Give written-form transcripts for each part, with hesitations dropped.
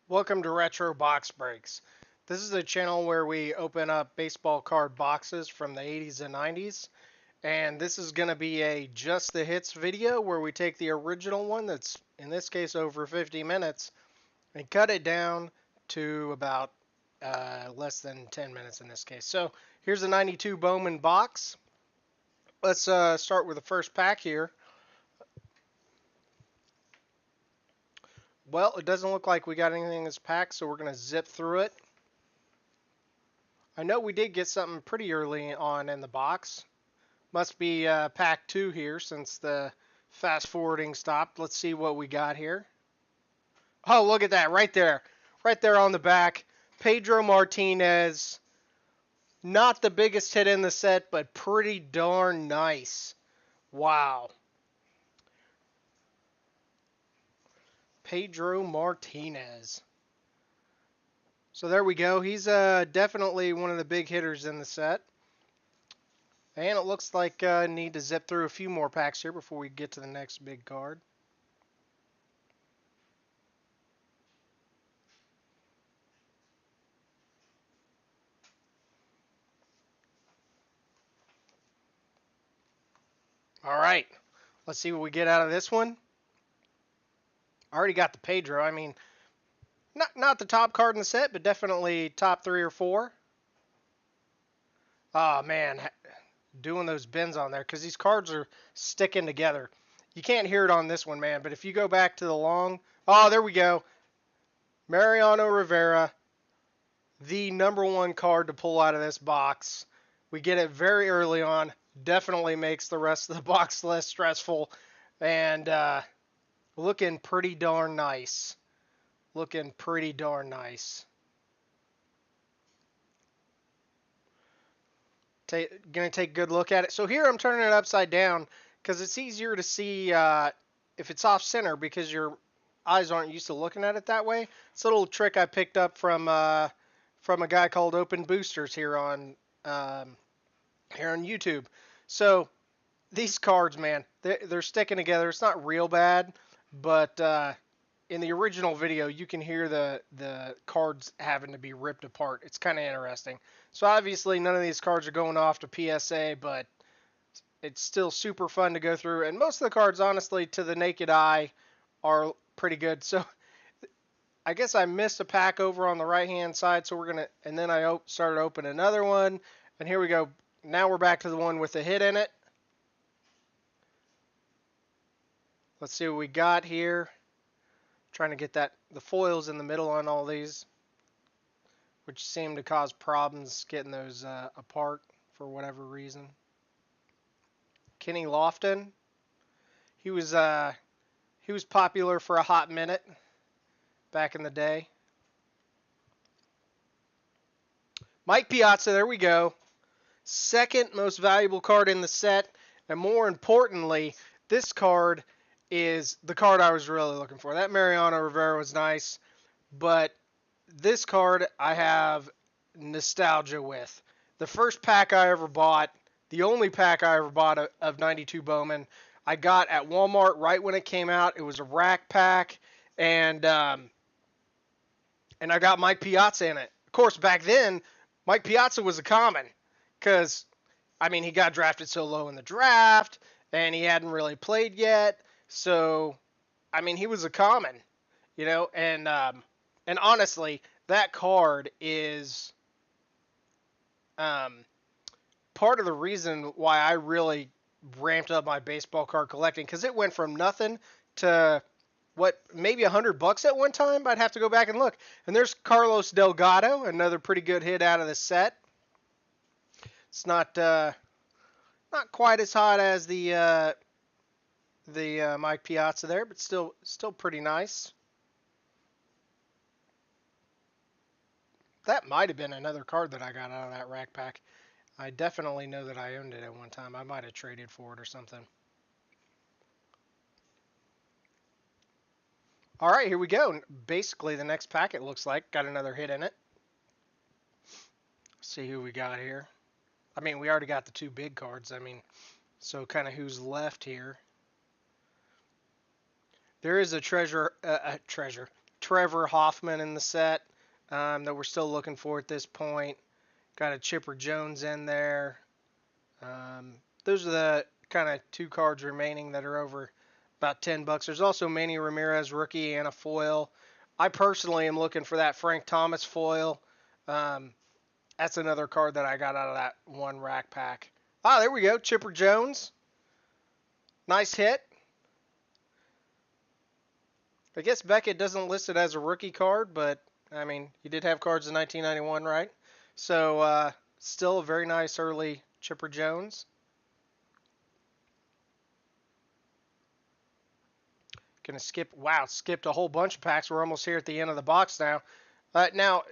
Welcome to RetroBoxBreaks. This is a channel where we open up baseball card boxes from the 80s and 90s. And this is going to be a Just the Hits video where we take the original one that's, in this case, over 50 minutes and cut it down to about less than 10 minutes in this case. So here's a 92 Bowman box. Let's start with the first pack here. Well, it doesn't look like we got anything in this pack, so we're going to zip through it. I know we did get something pretty early on in the box. Must be pack 2 here since the fast forwarding stopped. Let's see what we got here. Oh, look at that right there. Right there on the back. Pedro Martinez. Not the biggest hit in the set, but pretty darn nice. Wow. Pedro Martinez. So there we go. He's definitely one of the big hitters in the set. And it looks like I need to zip through a few more packs here before we get to the next big card. All right. Let's see what we get out of this one. I already got the Pedro. I mean, not the top card in the set, but definitely top 3 or 4. Oh, man. Doing those bends on there because these cards are sticking together. You can't hear it on this one, man, but if you go back to the long... Oh, there we go. Marino Rivera, the #1 card to pull out of this box. We get it very early on. Definitely makes the rest of the box less stressful. And looking pretty darn nice. Looking pretty darn nice. Gonna take a good look at it. So here I'm turning it upside down because it's easier to see if it's off center because your eyes aren't used to looking at it that way. It's a little trick I picked up from a guy called Open Boosters here on YouTube. So these cards, man, they're sticking together. It's not real bad, but in the original video, you can hear the cards having to be ripped apart. It's kind of interesting. So obviously, none of these cards are going off to PSA, but it's still super fun to go through. And most of the cards, honestly, to the naked eye, are pretty good. So I guess I missed a pack over on the right-hand side, so we're gonna. And then I started opening another one, and here we go. Now we're back to the one with the hit in it. Let's see what we got here. Trying to get the foils in the middle on all these, which seem to cause problems getting those apart for whatever reason. Kenny Lofton, he was popular for a hot minute back in the day. Mike Piazza, there we go. Second most valuable card in the set, and more importantly, this card is the card I was really looking for. That Marino Rivera was nice, but this card I have nostalgia with. The first pack I ever bought, the only pack I ever bought of 92 Bowman, I got at Walmart right when it came out. It was a rack pack, and I got Mike Piazza in it. Of course, back then, Mike Piazza was a common because, I mean, he got drafted so low in the draft, and he hadn't really played yet. So, I mean, he was a common, you know, and honestly, that card is part of the reason why I really ramped up my baseball card collecting because it went from nothing to what, maybe $100 at one time. I'd have to go back and look. And there's Carlos Delgado, another pretty good hit out of the set. It's not quite as hot as the Mike Piazza there, but still pretty nice. That might have been another card that I got out of that rack pack. I definitely know that I owned it at one time. I might have traded for it or something. All right, here we go. Basically, the next packet looks like got another hit in it. See who we got here. I mean, we already got the 2 big cards. I mean, so kind of who's left here. There is a treasure Trevor Hoffman in the set that we're still looking for at this point. Got a Chipper Jones in there. Those are the kind of 2 cards remaining that are over about $10. There's also Manny Ramirez rookie and a foil. I personally am looking for that Frank Thomas foil. That's another card that I got out of that one rack pack. Ah, there we go. Chipper Jones. Nice hit. I guess Beckett doesn't list it as a rookie card, but, I mean, he did have cards in 1991, right? So, still a very nice early Chipper Jones. Gonna skip, wow, skipped a whole bunch of packs. We're almost here at the end of the box now. Now,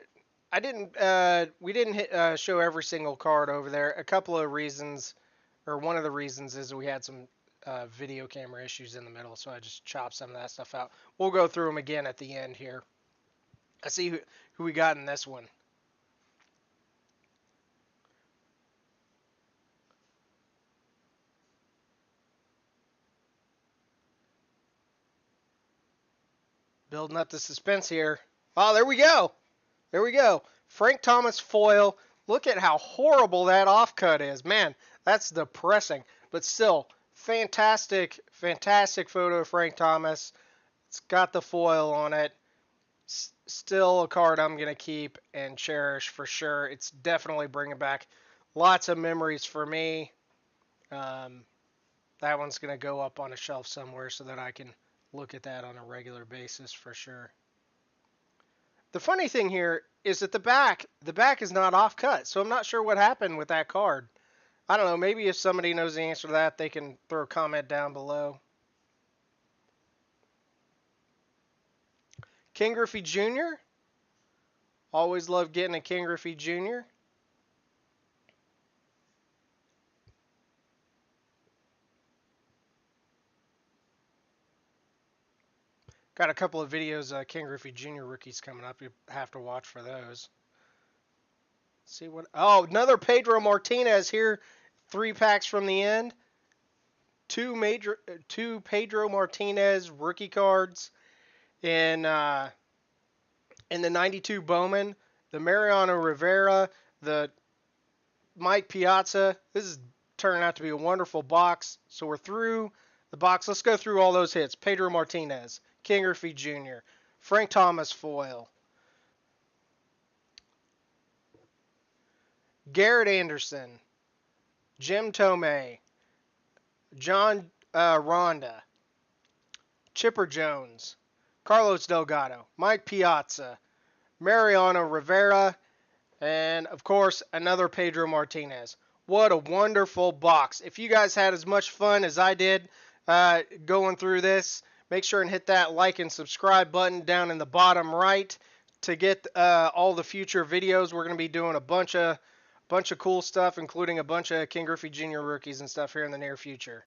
we didn't show every single card over there. A couple of reasons, or one of the reasons is we had some video camera issues in the middle, so I just chopped some of that stuff out. We'll go through them again at the end here. Let's see who we got in this one. Building up the suspense here. Oh, there we go. There we go. Frank Thomas foil. Look at how horrible that offcut is. Man, that's depressing. But still, fantastic, fantastic photo of Frank Thomas. It's got the foil on it. Still a card I'm going to keep and cherish for sure. It's definitely bringing back lots of memories for me. That one's going to go up on a shelf somewhere so that I can look at that on a regular basis for sure. The funny thing here is that the back is not off cut, so I'm not sure what happened with that card. I don't know, maybe if somebody knows the answer to that, they can throw a comment down below. Ken Griffey Jr. Always love getting a Ken Griffey Jr. Got a couple of videos Ken Griffey Jr. rookies coming up. You have to watch for those. See what? Oh, another Pedro Martinez here. 3 packs from the end. Two Pedro Martinez rookie cards in the 92 Bowman, the Marino Rivera, the Mike Piazza. This is turning out to be a wonderful box. So we're through the box. Let's go through all those hits. Pedro Martinez, Ken Griffey Jr., Frank Thomas foil, Garrett Anderson, Jim Tomei, John Ronda, Chipper Jones, Carlos Delgado, Mike Piazza, Mariano Rivera, and of course another Pedro Martinez. What a wonderful box. If you guys had as much fun as I did going through this, make sure and hit that like and subscribe button down in the bottom right to get all the future videos. We're going to be doing a bunch of cool stuff, including a bunch of Ken Griffey Jr. rookies and stuff here in the near future.